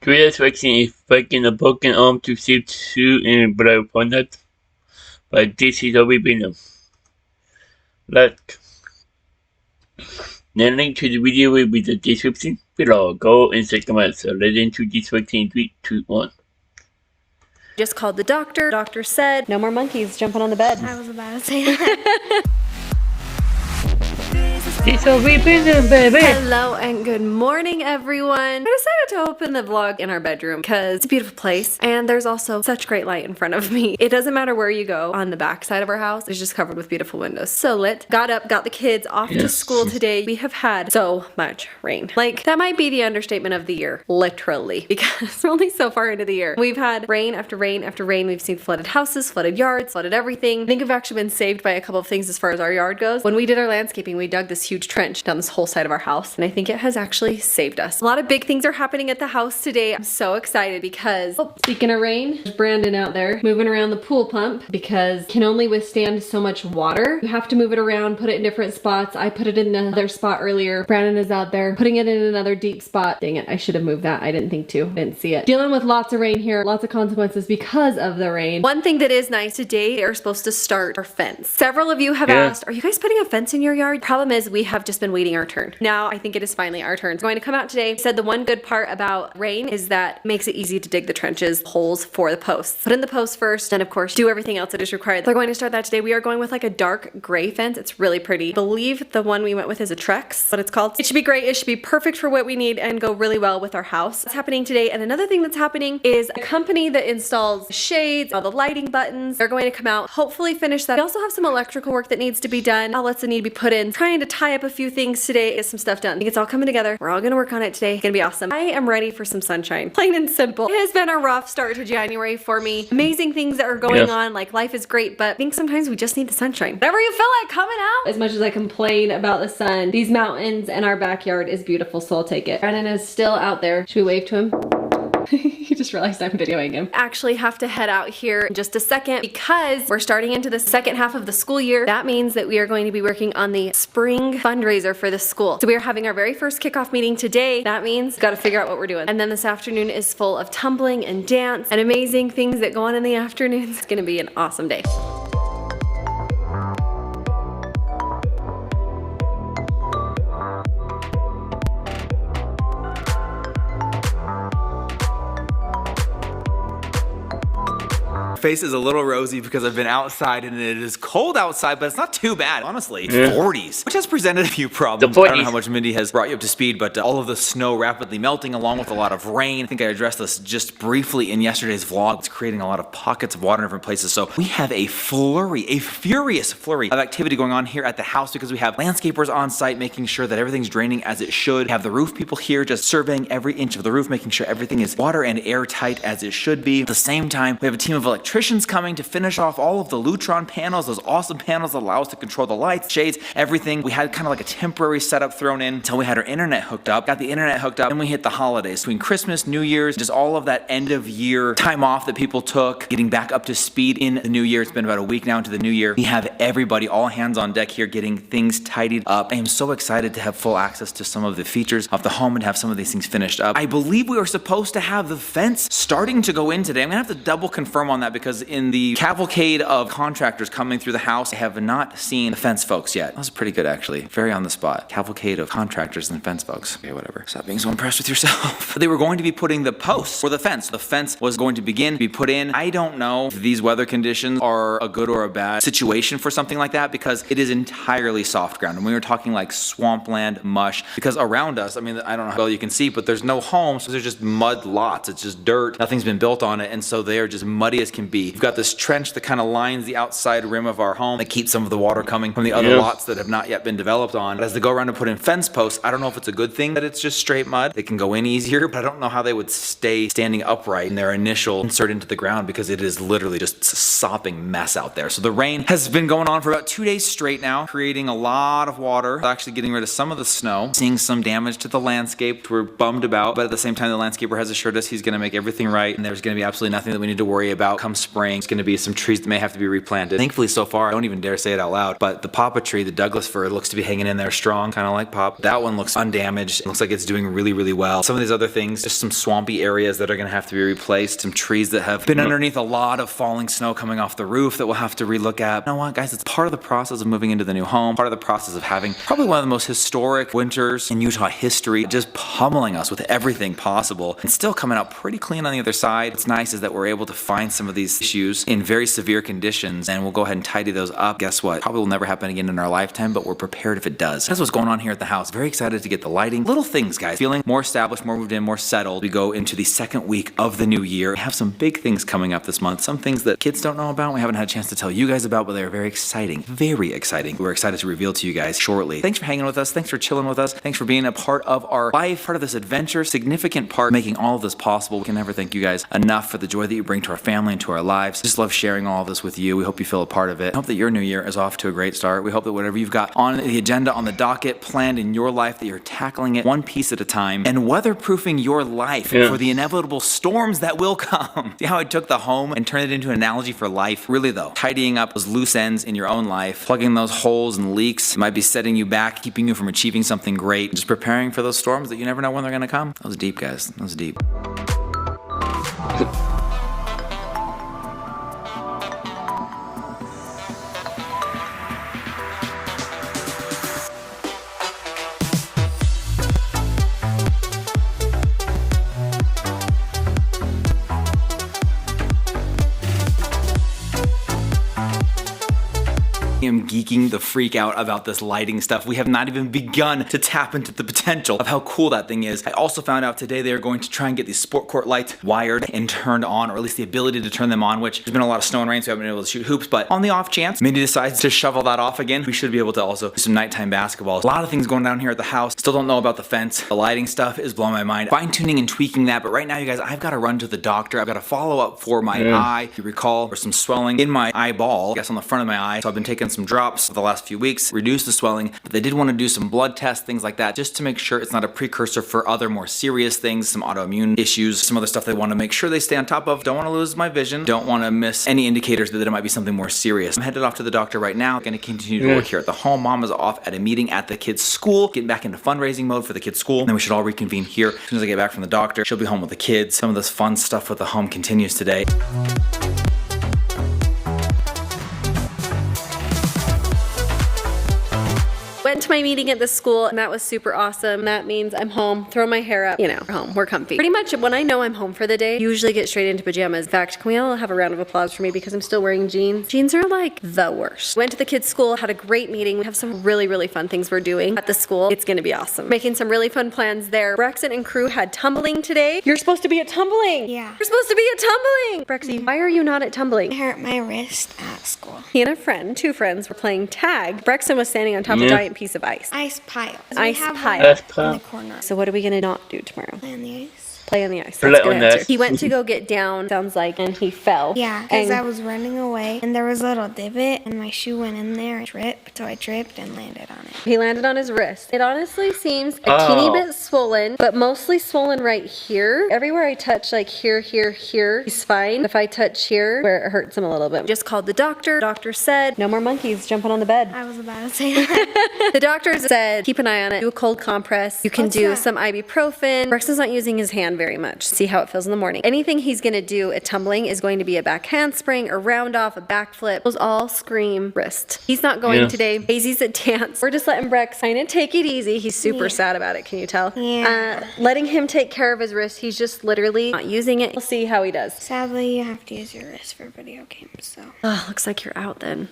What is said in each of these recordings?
Julia's fixing is breaking a broken arm to save Sue and Brother Fortnite, but this is already been a like. The link to the video will be in the description below. Go and check them out. So let's into this fixing in 3, 2, 1. Just called the doctor. Doctor said no more monkeys jumping on the bed. I was about to say that. This will be been baby. Hello and good morning, everyone. I decided to open the vlog in our bedroom because it's a beautiful place and there's also such great light in front of me. It doesn't matter where you go on the back side of our house. It's just covered with beautiful windows. So lit. Got up, got the kids off to school today. We have had so much rain. Like, that might be the understatement of the year, literally, because we're only so far into the year. We've had rain after rain after rain. We've seen flooded houses, flooded yards, flooded everything. I think we've actually been saved by a couple of things as far as our yard goes. When we did our landscaping, we dug this huge trench down this whole side of our house, and I think it has actually saved us. A lot of big things are happening at the house today. I'm so excited because, speaking of rain, there's Brandon out there moving around the pool pump because it can only withstand so much water. You have to move it around, put it in different spots. I put it in another spot earlier. Brandon is out there putting it in another deep spot. Dang it, I should have moved that. I didn't think to. Didn't see it. Dealing with lots of rain here, lots of consequences because of the rain. One thing that is nice today, they are supposed to start our fence. Several of you have asked, are you guys putting a fence in your yard? Problem is, we have just been waiting our turn. Now I think it is finally our turn. It's going to come out today. Said the one good part about rain is that it makes it easy to dig the trenches, holes for the posts. Put in the posts first, and of course do everything else that is required. They're going to start that today. We are going with like a dark gray fence. It's really pretty. I believe the one we went with is a Trex, what it's called. It should be great. It should be perfect for what we need and go really well with our house. That's happening today. And another thing that's happening is a company that installs shades, all the lighting buttons. They're going to come out, hopefully finish that. We also have some electrical work that needs to be done. Outlets that need to be put in. Trying to tie up a few things today, get some stuff done. I think it's all coming together. We're all gonna work on it today. It's gonna be awesome. I am ready for some sunshine. Plain and simple. It has been a rough start to January for me. Amazing things that are going on. Like, life is great, but I think sometimes we just need the sunshine. Whatever you feel like coming out. As much as I complain about the sun, these mountains and our backyard is beautiful, so I'll take it. Brandon is still out there. Should we wave to him? He just realized I'm videoing him. Actually have to head out here in just a second because we're starting into the second half of the school year. That means that we are going to be working on the spring fundraiser for the school. So we are having our very first kickoff meeting today. That means we've got to figure out what we're doing. And then this afternoon is full of tumbling and dance and amazing things that go on in the afternoons. It's gonna be an awesome day. Face is a little rosy because I've been outside and it is cold outside, but it's not too bad, honestly. 40s, which has presented a few problems. I don't know how much Mindy has brought you up to speed, but all of the snow rapidly melting along with a lot of rain. I think I addressed this just briefly in yesterday's vlog. It's creating a lot of pockets of water in different places. So we have a flurry, a furious flurry of activity going on here at the house because we have landscapers on site making sure that everything's draining as it should. We have the roof people here just surveying every inch of the roof, making sure everything is water and airtight as it should be. At the same time, we have a team of electricians coming to finish off all of the Lutron panels, those awesome panels that allow us to control the lights, shades, everything. We had kind of like a temporary setup thrown in until we had our internet hooked up. Got the internet hooked up, and we hit the holidays. Between Christmas, New Year's, just all of that end of year time off that people took, getting back up to speed in the new year. It's been about a week now into the new year. We have everybody, all hands on deck here, getting things tidied up. I am so excited to have full access to some of the features of the home and have some of these things finished up. I believe we were supposed to have the fence starting to go in today. I'm gonna have to double confirm on that because in the cavalcade of contractors coming through the house, I have not seen the fence folks yet. That was pretty good, actually. Very on the spot. Cavalcade of contractors and fence folks. Okay, whatever. Stop being so impressed with yourself. They were going to be putting the posts for the fence. The fence was going to begin to be put in. I don't know if these weather conditions are a good or a bad situation for something like that because it is entirely soft ground. And we were talking like swampland mush because around us, I mean, I don't know how well you can see, but there's no homes. So there's just mud lots. It's just dirt. Nothing's been built on it. And so they are just muddy as can be. You've got this trench that kind of lines the outside rim of our home that keeps some of the water coming from the other lots that have not yet been developed on. But as they go around and put in fence posts, I don't know if it's a good thing that it's just straight mud. They can go in easier, but I don't know how they would stay standing upright in their initial insert into the ground because it is literally just a sopping mess out there. So the rain has been going on for about 2 days straight now, creating a lot of water, actually getting rid of some of the snow, seeing some damage to the landscape, which we're bummed about, but at the same time, the landscaper has assured us he's gonna make everything right and there's gonna be absolutely nothing that we need to worry about come spring. There's gonna be some trees that may have to be replanted. Thankfully so far, I don't even dare say it out loud, but the papa tree, the Douglas fir, looks to be hanging in there strong, kind of like Pop. That one looks undamaged. It looks like it's doing really, really well. Some of these other things, just some swampy areas that are gonna have to be replaced, some trees that have been underneath a lot of falling snow coming off the roof that we'll have to relook at. You know what, guys, it's part of the process of moving into the new home, part of the process of having probably one of the most historic winters in Utah history, just pummeling us with everything possible and still coming out pretty clean on the other side. What's nice is that we're able to find some of these issues in very severe conditions, and we'll go ahead and tidy those up. Guess what? Probably will never happen again in our lifetime, but we're prepared if it does. That's what's going on here at the house. Very excited to get the lighting. Little things, guys. Feeling more established, more moved in, more settled. We go into the second week of the new year. We have some big things coming up this month. Some things that kids don't know about, we haven't had a chance to tell you guys about, but they're very exciting. Very exciting. We're excited to reveal to you guys shortly. Thanks for hanging with us. Thanks for chilling with us. Thanks for being a part of our life, part of this adventure, significant part making all of this possible. We can never thank you guys enough for the joy that you bring to our family and to our lives. Just love sharing all of this with you. We hope you feel a part of it. I hope that your new year is off to a great start. We hope that whatever you've got on the agenda, on the docket, planned in your life, that you're tackling it one piece at a time and weatherproofing your life for the inevitable storms that will come. See how I took the home and turned it into an analogy for life? Really though, tidying up those loose ends in your own life, plugging those holes and leaks might be setting you back, keeping you from achieving something great, just preparing for those storms that you never know when they're gonna come. That was deep, guys. That was deep. I am geeking the freak out about this lighting stuff. We have not even begun to tap into the potential of how cool that thing is. I also found out today they are going to try and get these sport court lights wired and turned on, or at least the ability to turn them on, which there's been a lot of snow and rain, so we haven't been able to shoot hoops, but on the off chance Mindy decides to shovel that off again, we should be able to also do some nighttime basketball. A lot of things going down here at the house. Still don't know about the fence. The lighting stuff is blowing my mind. Fine tuning and tweaking that, but right now, you guys, I've got to run to the doctor. I've got to follow up for my eye. If you recall, there's some swelling in my eyeball, I guess on the front of my eye, so I've been taking some drops for the last few weeks, reduce the swelling, but they did want to do some blood tests, things like that, just to make sure it's not a precursor for other more serious things, some autoimmune issues, some other stuff they want to make sure they stay on top of. Don't want to lose my vision, don't want to miss any indicators that it might be something more serious. I'm headed off to the doctor right now, going to continue to work here at the home. Mom is off at a meeting at the kids' school, getting back into fundraising mode for the kids' school, and then we should all reconvene here as soon as I get back from the doctor. She'll be home with the kids. Some of this fun stuff with the home continues today. Went to my meeting at the school, and that was super awesome. That means I'm home, throw my hair up, you know, we're home, we're comfy. Pretty much when I know I'm home for the day, usually get straight into pajamas. In fact, can we all have a round of applause for me because I'm still wearing jeans? Jeans are like the worst. Went to the kids' school, had a great meeting. We have some really, really fun things we're doing at the school. It's gonna be awesome. Making some really fun plans there. Brexit and crew had tumbling today. You're supposed to be at tumbling. Yeah. You're supposed to be at tumbling. Brexy, why are you not at tumbling? I hurt my wrist at school. He and a friend, two friends, were playing tag. Brexton was standing on top of a giant piece of ice. Ice pile. Ice we have pile. one in the corner. So what are we gonna not do tomorrow? Play on the ice. Play on the ice. Play That's a good on the answer. ice. He went to go get down, sounds like, and he fell. Yeah, because And I was running away and there was a little divot and my shoe went in there. I tripped, so I tripped and landed on it. he landed on his wrist. It honestly seems a teeny bit swollen, but mostly swollen right here. Everywhere I touch, like here, he's fine. If I touch here, where it hurts him a little bit. Just called the doctor. Doctor said, no more monkeys jumping on the bed. I was about to say that. The doctor said, keep an eye on it. Do a cold compress. You can What's do that? some ibuprofen. Brexton's not using his hand very much. See how it feels in the morning. Anything he's gonna do at tumbling is going to be a back handspring, a round off, a backflip. Those all scream wrist. He's not going today. Daisy's at dance. We're just letting Brex kind of take it easy. He's super sad about it. Can you tell? Yeah. Letting him take care of his wrist. He's just literally not using it. We'll see how he does. Sadly, you have to use your wrist for video games, so. Oh, looks like you're out then.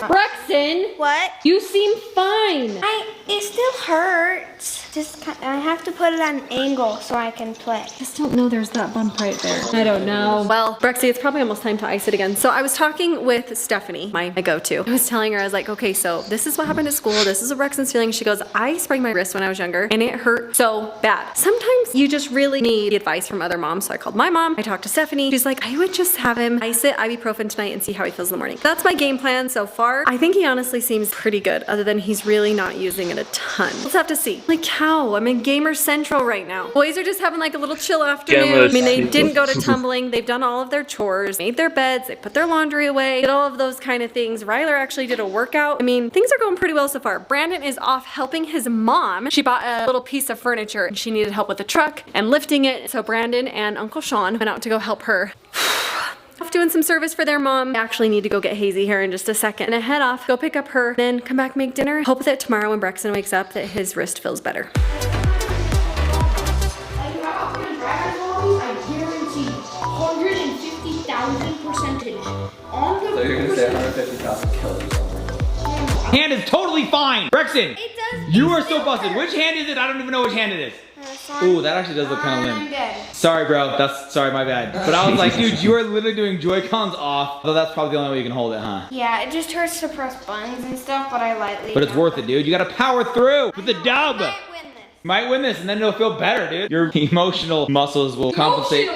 Brexton! What? You seem fine. It still hurts. I have to put it on an angle so I can play. I just don't know there's that bump right there. I don't know. Well, Brexy, it's probably almost time to ice it again. So I was talking with Stephanie, my go-to. I was telling her, I was like, okay, so this is what happened at school. This is what Brexton's feeling. She goes, I sprained my wrist when I was younger and it hurt so bad. Sometimes you just really need advice from other moms. So I called my mom. I talked to Stephanie. She's like, I would just have him ice it ibuprofen tonight and see how he feels in the morning. That's my game plan so far. I think he honestly seems pretty good, other than he's really not using it a ton. Let's have to see. Like how? I'm in Gamer Central right now. Boys are just having like a little chill afternoon. I mean, they didn't go to tumbling. They've done all of their chores, made their beds, they put their laundry away, did all of those kind of things. Ryler actually did a workout. I mean, things are going pretty well so far. Brandon is off helping his mom. She bought a little piece of furniture and she needed help with the truck and lifting it. So Brandon and Uncle Sean went out to go help her. Off doing some service for their mom. I actually need to go get Hazy here in just a second. And I head off, go pick up her, then come back, make dinner. Hope that tomorrow when Brexton wakes up that his wrist feels better. So you're gonna say 150,000 calories. Hand is totally fine. Brexton, you are so busted. Which hand is it? I don't even know which hand it is. Ooh, that actually does look kind of limp. Sorry, bro. Sorry, my bad. But I was like, dude, you are literally doing Joy-Cons off. Though that's probably the only way you can hold it, huh? Yeah, it just hurts to press buttons and stuff, but I lightly. But it's worth it, dude. You gotta power through with the dub. Might win this, and then it'll feel better, dude. Your emotional muscles will compensate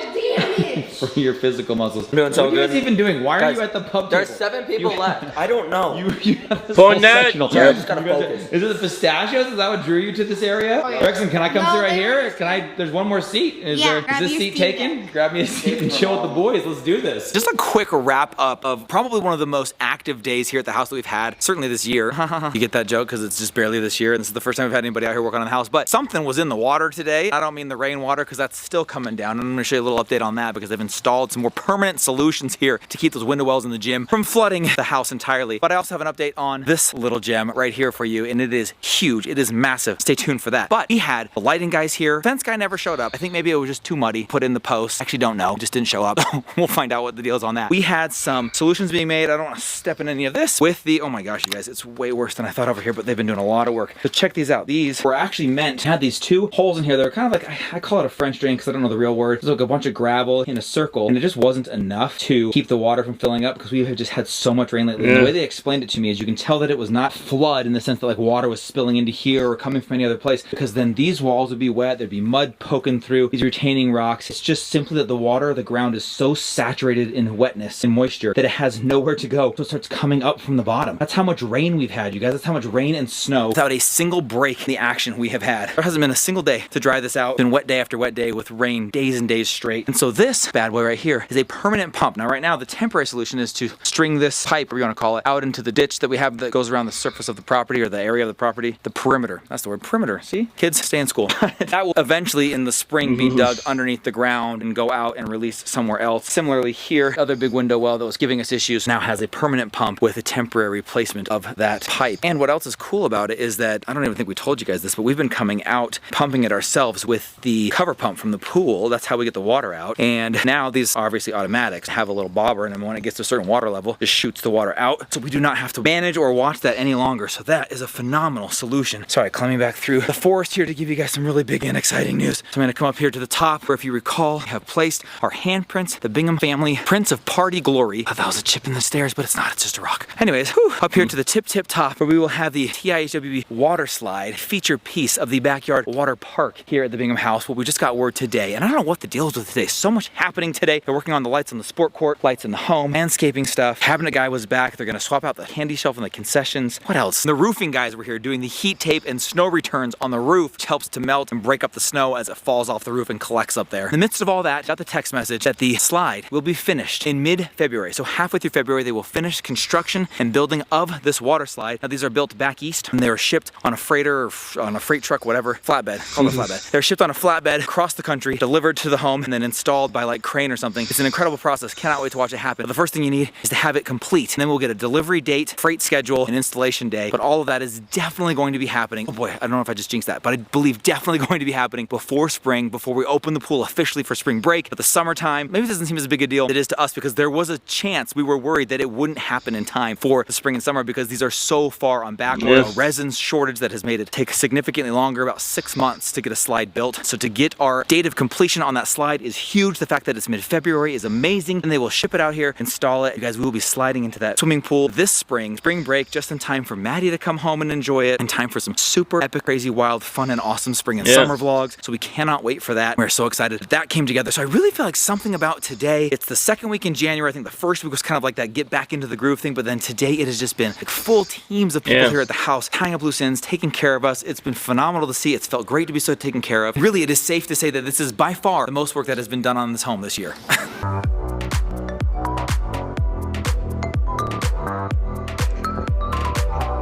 for your physical muscles. I'm doing so what are you good. guys even doing? Why are you at the pub table? There's 7 people left. I don't know. You have this Fortnite. whole sectional Yeah, I time. just gotta focus. Is it the pistachios? Is that what drew you to this area? Oh, yeah. Brexton, can I come No, sit right they here? were- Can I? There's one more seat. Is Yeah, there? Is grab this your seat seat taken? then. Grab me a seat and chill with the boys. Let's do this. Just a quick wrap up of probably one of the most active days here at the house that we've had, certainly this year. You get that joke because it's just barely this year, and this is the first time we've had anybody out here working on the house. But something was in the water today. I don't mean the rainwater because that's still coming down. And I'm gonna show you a little update on that because they've installed some more permanent solutions here to keep those window wells in the gym from flooding the house entirely. But I also have an update on this little gem right here for you, and it is huge. It is massive. Stay tuned for that. But we had the lighting guys here. Fence guy never showed up. I think maybe it was just too muddy. Put in the post. Actually don't know. Just didn't show up. We'll find out what the deal is on that. We had some solutions being made. I don't want to step in any of this with the, oh my gosh, you guys, it's way worse than I thought over here, but they've been doing a lot of work. So check these out. These were actually meant to have these 2 holes in here. They're kind of like, I call it a French drain because I don't know the real word. There's like a bunch of gravel in a circle, and it just wasn't enough to keep the water from filling up because we have just had so much rain lately. And the way they explained it to me is you can tell that it was not flood in the sense that like water was spilling into here or coming from any other place, because then these walls would be wet, there'd be mud poking through these retaining rocks. It's just simply that the water of the ground is so saturated in wetness and moisture that it has nowhere to go, so it starts coming up from the bottom. That's how much rain we've had, you guys. That's how much rain and snow without a single break in the action we have had. There hasn't been a single day to dry this out. It's been wet day after wet day with rain days and days straight. And so this bad boy right here is a permanent pump. Now right now the temporary solution is to string this pipe, or you want to call it, out into the ditch that we have that goes around the surface of the property, or the area of the property, the perimeter. That's the word, perimeter. See? Kids, stay in school. That will eventually in the spring be dug underneath the ground and go out and released somewhere else. Similarly here, other big window well that was giving us issues now has a permanent pump with a temporary replacement of that pipe. And what else is cool about it is that, I don't even think we told you guys this, but we've been coming out pumping it ourselves with the cover pump from the pool. That's how we get the water out. And now these are obviously automatics, have a little bobber, and then when it gets to a certain water level, just shoots the water out. So we do not have to manage or watch that any longer. So that is a phenomenal solution. Sorry, climbing back through the forest here to give you guys some really big and exciting news. So I'm gonna come up here to the top where, if you recall, we have placed our handprints, the Bingham family prints of party glory. Oh, that was a chip in the stairs, but it's not, it's just a rock. Anyways, whew, up here to the tip top where we will have the TIHWB water slide, feature piece of the backyard water park here at the Bingham house. Well, we just got word today, and I don't know what the deal is with today. So much happening today. They're working on the lights on the sport court, lights in the home, landscaping stuff. Cabinet guy was back. They're gonna swap out the candy shelf and the concessions. What else? The roofing guys were here doing the heat tape and snow returns on the roof, which helps to melt and break up the snow as it falls off the roof and collects up there. In the midst of all that, got the text message that the slide will be finished in mid-February. So halfway through February, they will finish construction and building of this water slide. Now these are built back east, and they were shipped on a freighter or on a freight truck, whatever, flatbed, called a flatbed. They're shipped on a flatbed across the country, delivered to the home, and then installed by like crane or something. It's an incredible process. Cannot wait to watch it happen. But the first thing you need is to have it complete. And then we'll get a delivery date, freight schedule, and installation day. But all of that is definitely going to be happening. Oh boy, I don't know if I just jinxed that, but I believe definitely going to be happening before spring, before we open the pool officially for spring break. But the summertime, maybe it doesn't seem as big a deal as it is to us because there was a chance we were worried that it wouldn't happen in time for the spring and summer because these are so far on back order. A resin shortage that has made it take significantly longer, about 6 months to get a slide built. So to get our date of completion on that slide is huge. The fact that it's mid-February is amazing, and they will ship it out here, install it. You guys, we will be sliding into that swimming pool this spring break, just in time for Maddie to come home and enjoy it, in time for some super epic, crazy, wild, fun, and awesome spring and summer vlogs. So we cannot wait for that. We're so excited that came together. So I really feel like something about today, it's the second week in January. I think the first week was kind of like that get back into the groove thing, but then today it has just been like full teams of people here at the house, tying up loose ends, taking care of us. It's been phenomenal to see. It's felt great to be so taken care of. Really, it is safe to say that this is by far the most work that has been done on this home this year.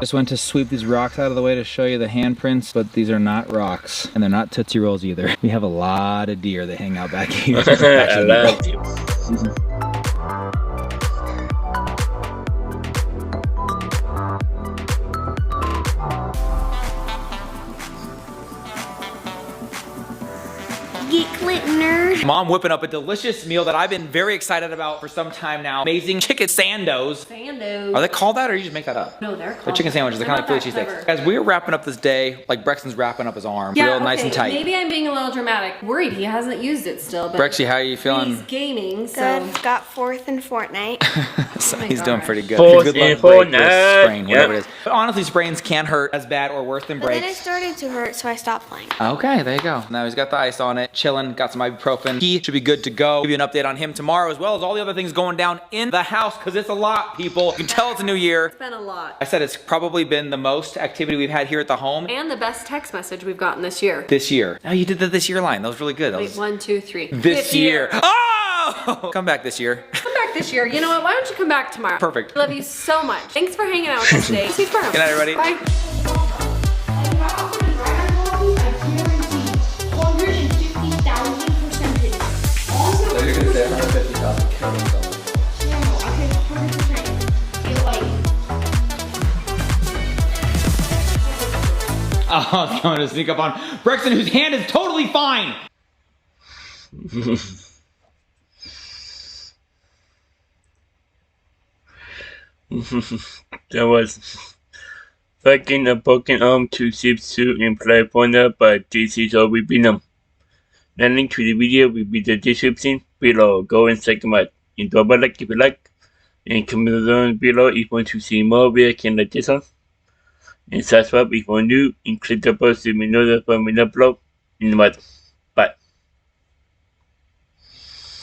Just went to sweep these rocks out of the way to show you the handprints, but these are not rocks, and they're not Tootsie Rolls either. We have a lot of deer that hang out back here. I love you. Get Clinton nerd. Mom whipping up a delicious meal that I've been very excited about for some time now. Amazing chicken sandos. Sandos. Are they called that or you just make that up? No, they're called. They're chicken sandwiches. They're kind of like Philly cheesesteaks. Guys, we're wrapping up this day like Brexton's wrapping up his arm. Yeah, real nice and tight. Maybe I'm being a little dramatic. Worried he hasn't used it still, but Brexy, how are you feeling? he's gaming, so Good. Got 4th in Fortnite. So Oh my he's doing gosh. pretty good. Fourth Good in luck break this Fortnite. sprain, whatever it is. But honestly, sprains can hurt as bad or worse than But then it breaks. started to hurt, so I stopped playing. Okay, there you go. Now he's got the ice on it, chilling, got some ibuprofen. He should be good to go. Give you an update on him tomorrow, as well as all the other things going down in the house, because it's a lot, people. You can tell it's a new year. it's been a lot. I said it's probably been the most activity we've had here at the home And the best text message we've gotten this year. this year. Oh, you did the this year line. That was really good. That Wait, was 1, 2, 3. this Fifth year. Oh! Come back this year. Come back this year. You know what? Why don't you come back tomorrow? Perfect. Love you so much. Thanks for hanging out with us today. See you tomorrow. Good night, everybody. Bye. You're gonna say 150,000 calories. Oh, I was going to sneak up on Brexton, whose hand is totally fine. There was fucking a broken arm to ship suit in California, but this is all we've been on. The link to the video will be in the description below. Go and check them out. And drop a like if you like. And comment down below if you want to see more reaction like this one. And subscribe if you're new. And click the bell to be notified when I upload in the matter.